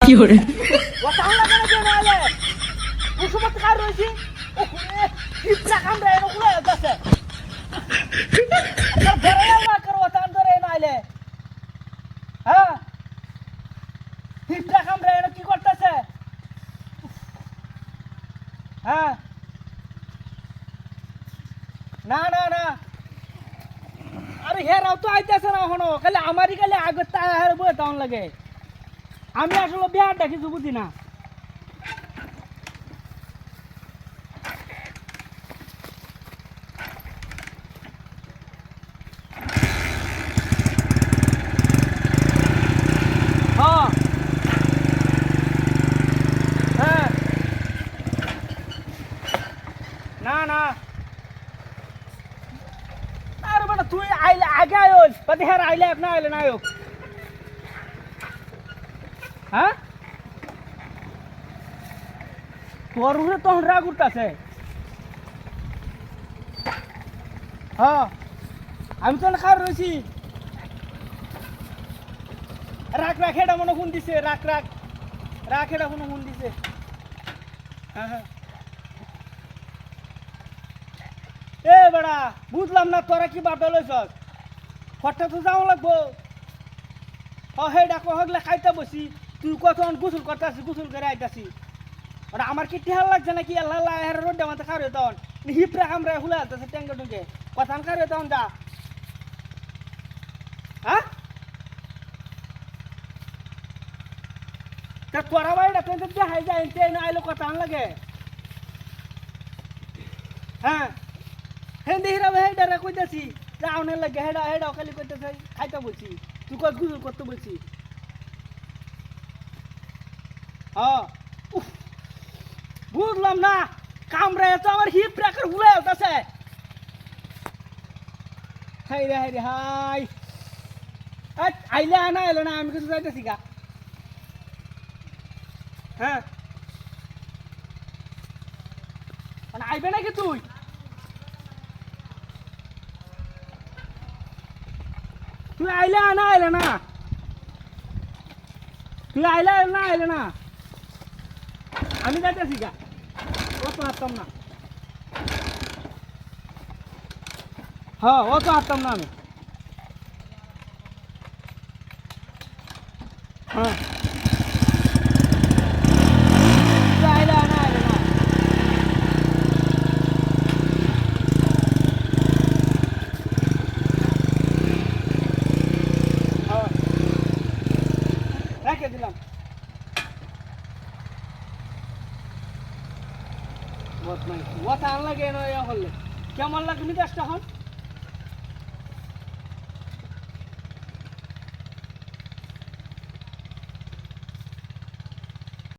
কি করে কথা হলো কেন যে নালে কুসুমত কার রইছি ওরে কিপটা কামড়ে এনো গুলো আছে আর বড় না করো তান ধরে নাইলে হ্যাঁ কিপটা কামড়ে এনো কি করতেছে হ্যাঁ না না না আরে হেরাও তো আইতাছে না হনো খালি আমারই খালি আগে তাই হার বই টাউন লাগে আমি আসলে বিহার দেখি বুঝি না হ্যাঁ হ্যাঁ না না আরে বেটা তুই আইলে আগে আয়োস বাদে হের আইলে না আইলে না আয়োক হ্যাঁ তোর উপরে তখন রাগ উঠতেছে হ্যাঁ আমি তো খার রয়েছি রাখ রাখ এটা মনে ফোন দিছে রাখ রাখ রাখ এটা মনে ফোন দিছে হ্যাঁ হ্যাঁ এ বেড়া বুঝলাম না তোরা কি বাপটা লইছস ফটটা তো যাওয়া লাগবো হে ডাকো হগলে খাইতে বসি তুই কতক্ষণ গোসল করতেছিস গোসল করে আইতাছি আর আমার কি টিহাল লাগছে নাকি আল্লাহ আল্লাহ হের রোডে মাথা খার তখন হিপরে কামড়ে হুলে আলতেছে ট্যাঙ্কে টুঙ্কে কথান খার তখন যা হ্যাঁ তা তোরা বাড়িটা তুই যদি হাই যায় এনে আইলো কথা আন লাগে হ্যাঁ হ্যাঁ দেখিরা হেডারে কইতাছি যাও নে লাগে হেডা হেডাও খালি কইতাছে খাইতে বলছি তুই কত গুজল করতে বলছি হ্যাঁ বুঝলাম না কামড়ে তো আমার হিপ রাখার হুলে আলতাছে হাই রে হাই রে হাই আইলে আনা এলো না আমি কিছু যাইতেছি গা হ্যাঁ আইবে নাকি তুই তুই আইলে না আইলে না তুই আইলে না আইলে না আমি যাইতেছি গা ও তো হাঁটতাম না হ্যাঁ ও তো হাঁটতাম না আমি হ্যাঁ তুই আইলে না আইলে না হ্যাঁ রেখে দিলাম ওটা আনলা কেন হলে কেমন লাগবে মিজাজটা হন